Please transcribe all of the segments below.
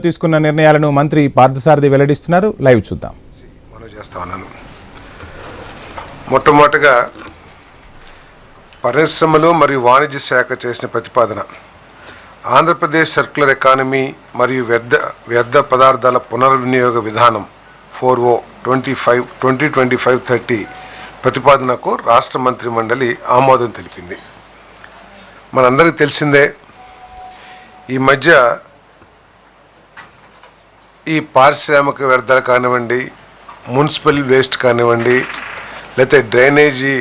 తీసుకున్న నిర్ణయాలను మంత్రి పార్థసారథి వెల్లడిస్తున్నారు. లైవ్ చూద్దాం. మొట్టమొదటిగా పరిశ్రమలు మరియు వాణిజ్య శాఖ చేసిన ప్రతిపాదన ఆంధ్రప్రదేశ్ సర్క్యులర్ ఎకానమీ మరియు వ్యర్థ పదార్థాల పునర్వినియోగ విధానం 4O 2025-30 ప్రతిపాదనకు రాష్ట్ర మంత్రి మండలి ఆమోదం తెలిపింది. మనందరికీ తెలిసిందే, ఈ మధ్య ఈ పారిశ్రామిక వ్యర్థాలు కానివ్వండి, మున్సిపల్ వేస్ట్ కానివ్వండి, లేకపోతే డ్రైనేజీ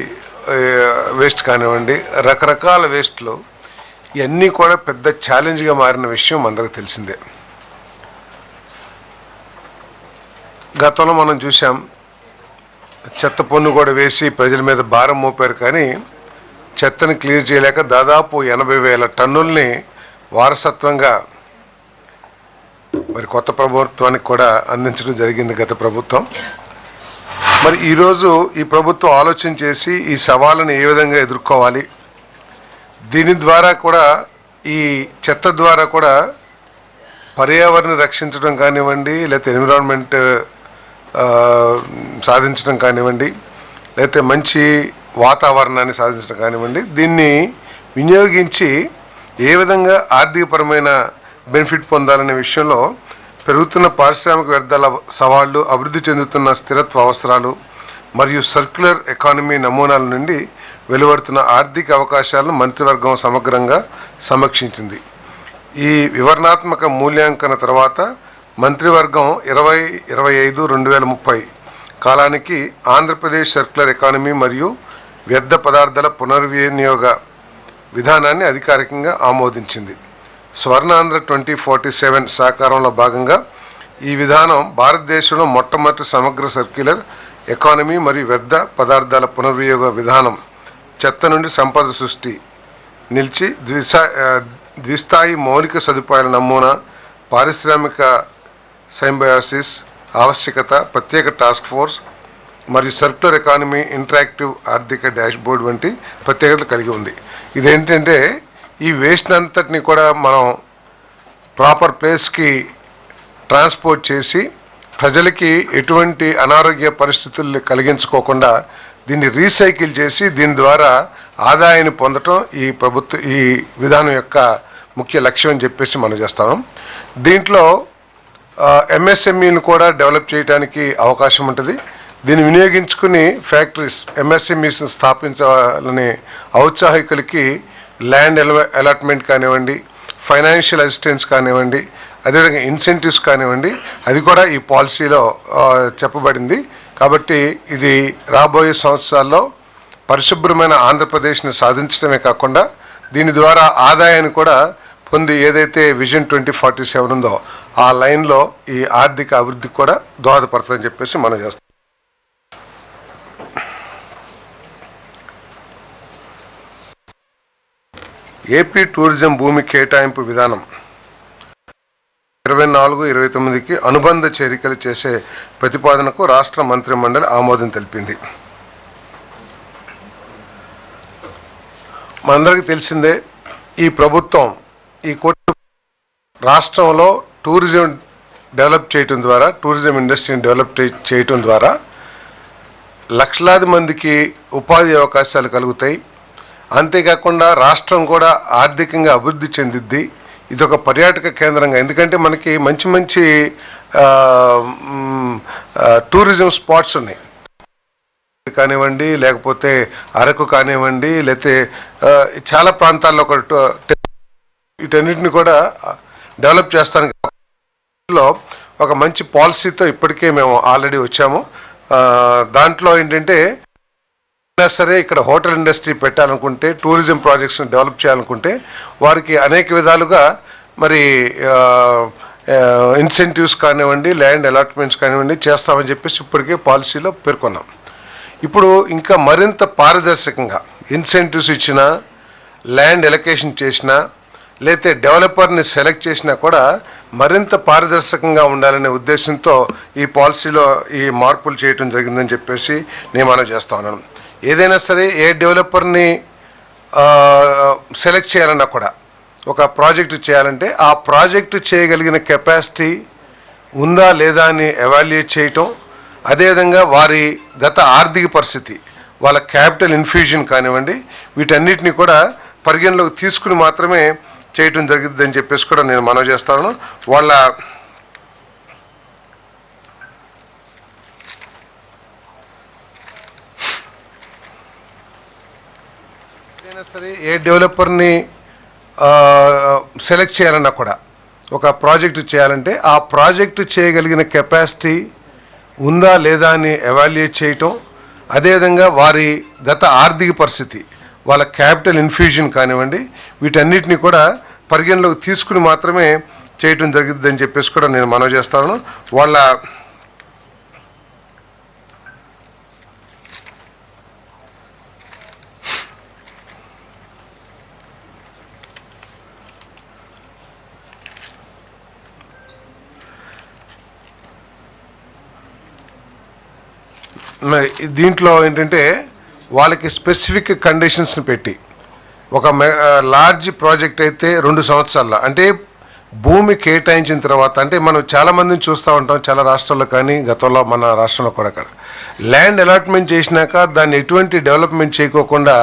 వేస్ట్ కానివ్వండి, రకరకాల వేస్ట్లు ఇవన్నీ కూడా పెద్ద ఛాలెంజ్గా మారిన విషయం అందరికీ తెలిసిందే. గతంలో మనం చూసాం, చెత్త పన్ను కూడా వేసి ప్రజల మీద భారం మోపారు, కానీ చెత్తని క్లియర్ చేయలేక దాదాపు 80,000 టన్నుల్ని వారసత్వంగా మరి కొత్త ప్రభుత్వానికి కూడా అందించడం జరిగింది గత ప్రభుత్వం. మరి ఈరోజు ఈ ప్రభుత్వం ఆలోచన చేసి ఈ సవాళ్ళను ఏ విధంగా ఎదుర్కోవాలి, దీని ద్వారా కూడా ఈ చెత్త ద్వారా కూడా పర్యావరణం రక్షించడం కానివ్వండి, లేకపోతే ఎన్విరాన్మెంట్ సాధించడం కానివ్వండి, లేకపోతే మంచి వాతావరణాన్ని సాధించడం కానివ్వండి, దీన్ని వినియోగించి ఏ విధంగా ఆర్థికపరమైన బెనిఫిట్ పొందాలనే విషయంలో పెరుగుతున్న పారిశ్రామిక వ్యర్థాల సవాళ్లు, అభివృద్ధి చెందుతున్న స్థిరత్వ అవసరాలు మరియు సర్క్యులర్ ఎకానమీ నమూనాల నుండి వెలువడుతున్న ఆర్థిక అవకాశాలను మంత్రివర్గం సమగ్రంగా సమీక్షించింది. ఈ వివరణాత్మక మూల్యాంకన తర్వాత మంత్రివర్గం 2025-2030 కాలానికి ఆంధ్రప్రదేశ్ సర్క్యులర్ ఎకానమీ మరియు వ్యర్థ పదార్థాల పునర్వినియోగ విధానాన్ని అధికారికంగా ఆమోదించింది. స్వర్ణాంధ్ర 2047 సహకారంలో భాగంగా ఈ విధానం భారతదేశంలో మొట్టమొదటి సమగ్ర సర్క్యులర్ ఎకానమీ మరియు వ్యర్థ పదార్థాల పునర్వినియోగ విధానం. చెత్త నుండి సంపద సృష్టి నిలిచి ద్విస్థాయి మౌలిక సదుపాయాల నమూనా, పారిశ్రామిక సింబయాసిస్ ఆవశ్యకత, ప్రత్యేక టాస్క్ ఫోర్స్ మరియు సర్క్యులర్ ఎకానమీ ఇంటరాక్టివ్ ఆర్థిక డాష్బోర్డ్ వంటి ప్రత్యేకతలు కలిగి ఉంది. ఇదేంటంటే ఈ వేస్ట్ అంతటిని కూడా మనం ప్రాపర్ ప్లేస్కి ట్రాన్స్పోర్ట్ చేసి ప్రజలకి ఎటువంటి అనారోగ్య పరిస్థితులు కలిగించుకోకుండా దీన్ని రీసైకిల్ చేసి దీని ద్వారా ఆదాయాన్ని పొందటం ఈ విధానం యొక్క ముఖ్య లక్ష్యం అని చెప్పేసి మనం చేస్తాం. దీంట్లో ఎంఎస్ఎంఈని కూడా డెవలప్ చేయడానికి అవకాశం ఉంటుంది. దీన్ని వినియోగించుకుని ఫ్యాక్టరీస్ ఎంఎస్ఎంఈస్ స్థాపించాలని ఔత్సాహికులకి ల్యాండ్ అలాట్మెంట్ కానివ్వండి, ఫైనాన్షియల్ అసిస్టెన్స్ కానివ్వండి, అదేవిధంగా ఇన్సెంటివ్స్ కానివ్వండి, అది కూడా ఈ పాలసీలో చెప్పబడింది. కాబట్టి ఇది రాబోయే సంవత్సరాల్లో పరిశుభ్రమైన ఆంధ్రప్రదేశ్ని సాధించడమే కాకుండా దీని ద్వారా ఆదాయాన్ని కూడా పొంది ఏదైతే విజన్ 2047 ఉందో ఆ లైన్లో ఈ ఆర్థిక అభివృద్ధికి కూడా దోహదపడుతుందని చెప్పేసి మనం చేస్తాం. ఏపీ టూరిజం భూమి కేటాయింపు విధానం 24-29కి అనుబంధ చేరికలు చేసే ప్రతిపాదనకు రాష్ట్ర మంత్రి మండలి ఆమోదం తెలిపింది. మనందరికీ తెలిసిందే, ఈ ప్రభుత్వం ఈ రాష్ట్రంలో టూరిజం డెవలప్ చేయటం ద్వారా, టూరిజం ఇండస్ట్రీని డెవలప్ చేయటం ద్వారా లక్షలాది మందికి ఉపాధి అవకాశాలు కలుగుతాయి. అంతేకాకుండా రాష్ట్రం కూడా ఆర్థికంగా అభివృద్ధి చెందిద్ది. ఇది ఒక పర్యాటక కేంద్రంగా, ఎందుకంటే మనకి మంచి మంచి టూరిజం స్పాట్స్ ఉన్నాయి కానివ్వండి, లేకపోతే అరకు కానివ్వండి, లేకపోతే చాలా ప్రాంతాల్లో వీటన్నిటిని కూడా డెవలప్ చేస్తానికి ఒక మంచి పాలసీతో ఇప్పటికే మేము ఆల్రెడీ వచ్చాము. దాంట్లో ఏంటంటే సరే ఇక్కడ హోటల్ ఇండస్ట్రీ పెట్టాలనుకుంటే, టూరిజం ప్రాజెక్ట్స్ని డెవలప్ చేయాలనుకుంటే వారికి అనేక విధాలుగా మరి ఇన్సెంటివ్స్ కానివ్వండి, ల్యాండ్ అలాట్మెంట్స్ కానివ్వండి చేస్తామని చెప్పేసి ఇప్పటికే పాలసీలో పేర్కొన్నాం. ఇప్పుడు ఇంకా మరింత పారదర్శకంగా ఇన్సెంటివ్స్ ఇచ్చినా, ల్యాండ్ ఎలకేషన్ చేసినా, లేతే డెవలపర్ని సెలెక్ట్ చేసినా కూడా మరింత పారదర్శకంగా ఉండాలనే ఉద్దేశంతో ఈ పాలసీలో ఈ మార్పులు చేయడం జరిగిందని చెప్పేసి నేను మనవి చేస్తా ఉన్నాను. ఏదైనా సరే ఏ డెవలపర్ని సెలెక్ట్ చేయాలన్నా కూడా ఒక ప్రాజెక్టు చేయాలంటే ఆ ప్రాజెక్టు చేయగలిగిన కెపాసిటీ ఉందా లేదా అని ఎవాల్యుయేట్ చేయటం, అదేవిధంగా వారి గత ఆర్థిక పరిస్థితి, వాళ్ళ క్యాపిటల్ ఇన్ఫ్యూజన్ కానివ్వండి, వీటన్నిటిని కూడా పరిగణలోకి తీసుకుని మాత్రమే చేయటం జరిగిందని చెప్పేసి కూడా నేను మనవి చేస్తాను. వాళ్ళ ఏదైనా సరే ఏ డెవలపర్ని సెలెక్ట్ చేయాలన్నా కూడా ఒక ప్రాజెక్టు చేయాలంటే ఆ ప్రాజెక్టు చేయగలిగిన కెపాసిటీ ఉందా లేదా అని ఎవాల్యుయేట్ చేయటం, అదేవిధంగా వారి గత ఆర్థిక పరిస్థితి, వాళ్ళ క్యాపిటల్ ఇన్ఫ్యూజన్ కానివ్వండి, వీటన్నిటిని కూడా పరిగణలోకి తీసుకుని మాత్రమే చేయటం జరిగిందని చెప్పేసి కూడా నేను మనవి చేస్తాను. వాళ్ళ దీంట్లో ఏంటంటే వాళ్ళకి స్పెసిఫిక్ కండిషన్స్ని పెట్టి ఒక లార్జ్ ప్రాజెక్ట్ అయితే 2 సంవత్సరాల్లో, అంటే భూమి కేటాయించిన తర్వాత, అంటే మనం చాలామందిని చూస్తూ ఉంటాం చాలా రాష్ట్రాల్లో, కానీ గతంలో మన రాష్ట్రంలో కూడా ల్యాండ్ అలాట్మెంట్ చేసినాక దాన్ని ఎటువంటి డెవలప్మెంట్ చేయకోకుండా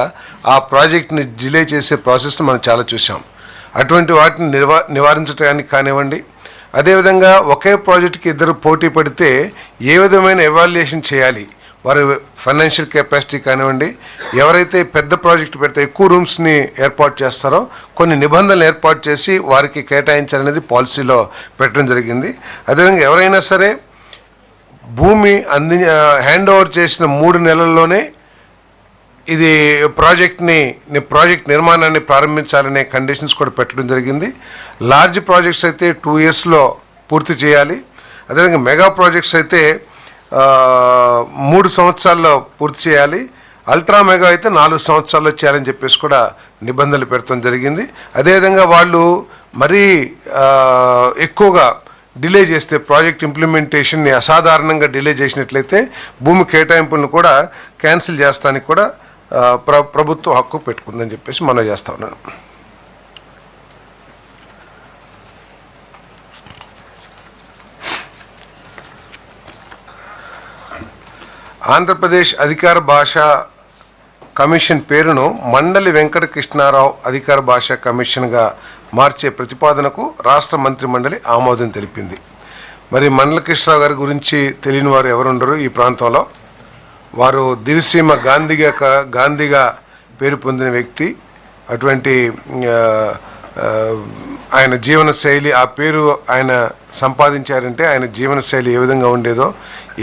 ఆ ప్రాజెక్ట్ని డిలే చేసే ప్రాసెస్ని మనం చాలా చూసాం. అటువంటి వాటిని నివారించడానికి కానివ్వండి, అదేవిధంగా ఒకే ప్రాజెక్టుకి ఇద్దరు పోటీ పడితే ఏ విధమైన ఎవాల్యుయేషన్ చేయాలి, వారి ఫైనాన్షియల్ కెపాసిటీ కానివ్వండి, ఎవరైతే పెద్ద ప్రాజెక్టు పెడితే ఎక్కువ రూమ్స్ని ఏర్పాటు చేస్తారో కొన్ని నిబంధనలు ఏర్పాటు చేసి వారికి కేటాయించాలనేది పాలసీలో పెట్టడం జరిగింది. అదేవిధంగా ఎవరైనా సరే భూమి హ్యాండ్ ఓవర్ చేసిన 3 నెలల్లోనే ఇది ప్రాజెక్ట్ నిర్మాణాన్ని ప్రారంభించాలనే కండిషన్స్ కూడా పెట్టడం జరిగింది. లార్జ్ ప్రాజెక్ట్స్ అయితే 2 ఇయర్స్లో పూర్తి చేయాలి. అదేవిధంగా మెగా ప్రాజెక్ట్స్ అయితే 3 సంవత్సరాల్లో పూర్తి చేయాలి. అల్ట్రా మెగా అయితే 4 సంవత్సరాల్లో చేయాలని చెప్పేసి కూడా నిబంధనలు పెడతాం జరిగింది. అదేవిధంగా వాళ్ళు మరీ ఎక్కువగా డిలే చేస్తే, ప్రాజెక్ట్ ఇంప్లిమెంటేషన్ని అసాధారణంగా డిలే చేసినట్లయితే భూమి కేటాయింపులను కూడా క్యాన్సిల్ చేస్తానికి కూడా ప్రభుత్వం హక్కు పెట్టుకుందని చెప్పేసి మనం చేస్తా ఉన్నాను. ఆంధ్రప్రదేశ్ అధికార భాషా కమిషన్ పేరును మండలి వెంకటకృష్ణారావు అధికార భాషా కమిషన్గా మార్చే ప్రతిపాదనకు రాష్ట్ర మంత్రి మండలి ఆమోదం తెలిపింది. మరి మండల కృష్ణరావు గారి గురించి తెలియని వారు ఎవరుండరు ఈ ప్రాంతంలో. వారు దివిసీమ గాంధీగా పేరు పొందిన వ్యక్తి. అటువంటి ఆయన జీవన శైలి, ఆ పేరు ఆయన సంపాదించారంటే ఆయన జీవన శైలి ఏ విధంగా ఉండేదో,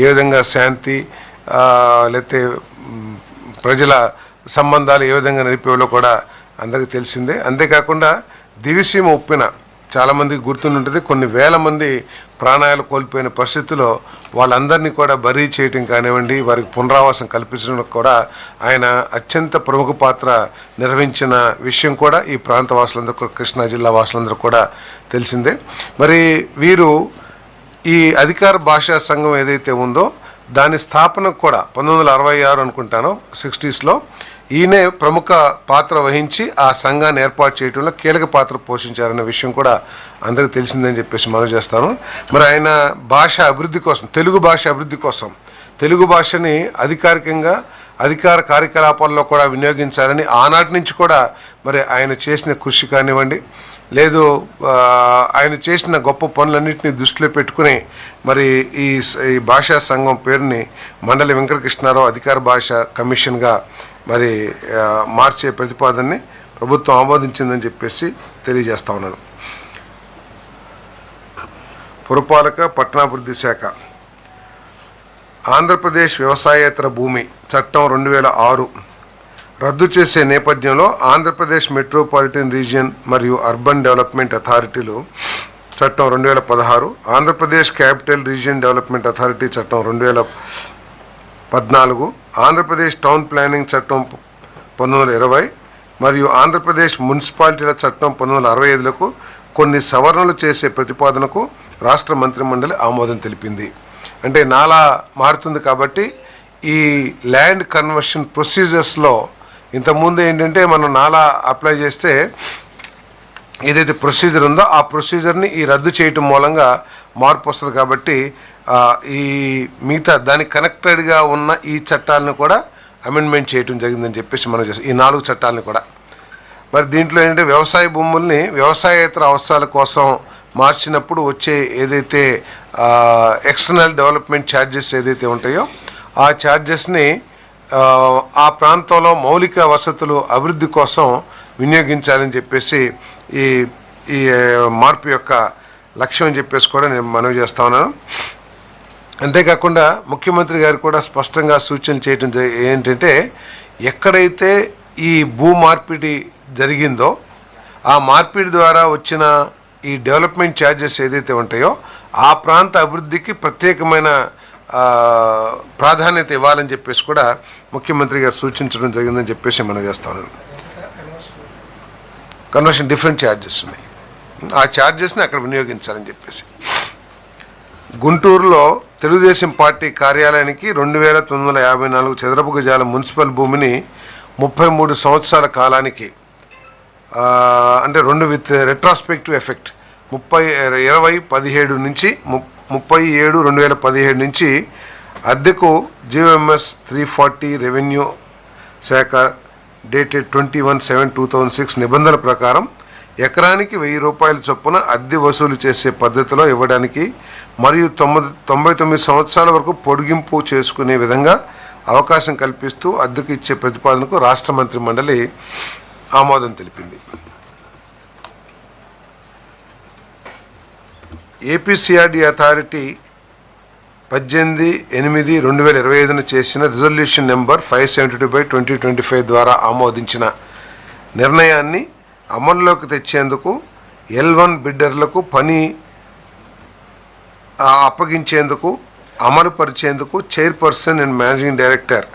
ఏ విధంగా శాంతి లేకపోతే ప్రజల సంబంధాలు ఏ విధంగా నడిపేవాళ్ళో కూడా అందరికీ తెలిసిందే. అంతేకాకుండా దివిసీమ ఉప్పెన చాలామందికి గుర్తుంటుంది. కొన్ని వేల మంది ప్రాణాలు కోల్పోయిన పరిస్థితుల్లో వాళ్ళందరినీ కూడా బరీ చేయటం కానివ్వండి, వారికి పునరావాసం కల్పించడం కూడా ఆయన అత్యంత ప్రముఖ పాత్ర నిర్వహించిన విషయం కూడా ఈ ప్రాంత వాసులందరూ, కృష్ణా జిల్లా వాసులందరూ కూడా తెలిసిందే. మరి వీరు ఈ అధికార భాషా సంఘం ఏదైతే ఉందో దాని స్థాపనకు కూడా 1966 అనుకుంటాను 60స్లో ఈయనే ప్రముఖ పాత్ర వహించి ఆ సంఘాన్ని ఏర్పాటు చేయడంలో కీలక పాత్ర పోషించారనే విషయం కూడా అందరికీ తెలిసిందని చెప్పేసి మనం చేస్తాను. మరి ఆయన భాష అభివృద్ధి కోసం, తెలుగు భాష అభివృద్ధి కోసం, తెలుగు భాషని అధికారికంగా అధికార కార్యకలాపాల్లో కూడా వినియోగించాలని ఆనాటి నుంచి కూడా మరి ఆయన చేసిన కృషి కానివ్వండి, లేదు ఆయన చేసిన గొప్ప పనులన్నింటినీ దృష్టిలో పెట్టుకుని మరి ఈ భాషా సంఘం పేరుని మండలి వెంకటకృష్ణారావు అధికార భాష కమిషన్గా మరి మార్చే ప్రతిపాదనని ప్రభుత్వం ఆమోదించిందని చెప్పేసి తెలియజేస్తా ఉన్నాను. పురపాలక పట్టణాభివృద్ధి శాఖ ఆంధ్రప్రదేశ్ వ్యవసాయేతర భూమి చట్టం 2006 రద్దు చేసే నేపథ్యంలో ఆంధ్రప్రదేశ్ మెట్రోపాలిటన్ రీజియన్ మరియు అర్బన్ డెవలప్మెంట్ అథారిటీలు చట్టం 2016, Andhra Pradesh capital region development authority చట్టం 2014, ఆంధ్రప్రదేశ్ టౌన్ ప్లానింగ్ చట్టం 1920 మరియు ఆంధ్రప్రదేశ్ మున్సిపాలిటీల చట్టం 1965లకు కొన్ని సవరణలు చేసే ప్రతిపాదనకు రాష్ట్ర మంత్రిమండలి ఆమోదం తెలిపింది. అంటే నాలా మారుతుంది కాబట్టి ఈ ల్యాండ్ కన్వర్షన్ ప్రొసీజర్స్లో ఇంతకుముందు ఏంటంటే మనం నాలా అప్లై చేస్తే ఏదైతే ప్రొసీజర్ ఉందో ఆ ప్రొసీజర్ని ఈ రద్దు చేయటం మూలంగా మార్పు వస్తుంది. కాబట్టి ఈ మిగతా దానికి కనెక్టెడ్గా ఉన్న ఈ చట్టాలను కూడా అమెండ్మెంట్ చేయటం జరిగిందని చెప్పేసి మనం చేస్తాం, ఈ 4 చట్టాలను కూడా. మరి దీంట్లో ఏంటంటే వ్యవసాయ భూముల్ని వ్యవసాయేతర అవసరాల కోసం మార్చినప్పుడు వచ్చే ఏదైతే ఎక్స్టర్నల్ డెవలప్మెంట్ ఛార్జెస్ ఏదైతే ఉంటాయో ఆ ఛార్జెస్ని ఆ ప్రాంతంలో మౌలిక వసతులు అభివృద్ధి కోసం వినియోగించాలని చెప్పేసి ఈ ఈ మార్పు యొక్క లక్ష్యం అని చెప్పేసి కూడా నేను మనవి చేస్తా ఉన్నాను. అంతేకాకుండా ముఖ్యమంత్రి గారు కూడా స్పష్టంగా సూచనలు చేయడం ఏంటంటే ఎక్కడైతే ఈ భూ మార్పిడి జరిగిందో ఆ మార్పిడి ద్వారా వచ్చిన ఈ డెవలప్మెంట్ ఛార్జెస్ ఏదైతే ఉంటాయో ఆ ప్రాంత అభివృద్ధికి ప్రత్యేకమైన ప్రాధాన్యత ఇవ్వాలని చెప్పేసి కూడా ముఖ్యమంత్రి గారు సూచించడం జరిగిందని చెప్పేసి మనం చేస్తాను. కన్వర్షన్ డిఫరెంట్ ఛార్జెస్ ఉన్నాయి, ఆ ఛార్జెస్ని అక్కడ వినియోగించాలని చెప్పేసి. గుంటూరులో తెలుగుదేశం పార్టీ కార్యాలయానికి 2954 చదరపు గజాల మున్సిపల్ భూమిని 33 సంవత్సరాల కాలానికి అంటే 2 విత్ రెట్రాస్పెక్టివ్ ఎఫెక్ట్ 2017 నుంచి 37/2017 నుంచి అద్దెకు GOMS 340 రెవెన్యూ శాఖ డేటెడ్ 21/7/2006 నిబంధనల ప్రకారం ఎకరానికి 1000 రూపాయల చొప్పున అద్దె వసూలు చేసే పద్ధతిలో ఇవ్వడానికి మరియు 99 సంవత్సరాల వరకు పొడిగింపు చేసుకునే విధంగా అవకాశం కల్పిస్తూ అద్దెకు ఇచ్చే ప్రతిపాదనకు రాష్ట్ర మంత్రి మండలి ఆమోదం తెలిపింది. ఏపీసీఆర్డీ అథారిటీ 18/8/2025 చేసిన రిజల్యూషన్ నెంబర్ 572/2025 ద్వారా ఆమోదించిన నిర్ణయాన్ని అమల్లోకి తెచ్చేందుకు L1 బిడ్డర్లకు పని అప్పగించేందుకు అమలుపరిచేందుకు చైర్మన్ అండ్ మేనేజింగ్ డైరెక్టర్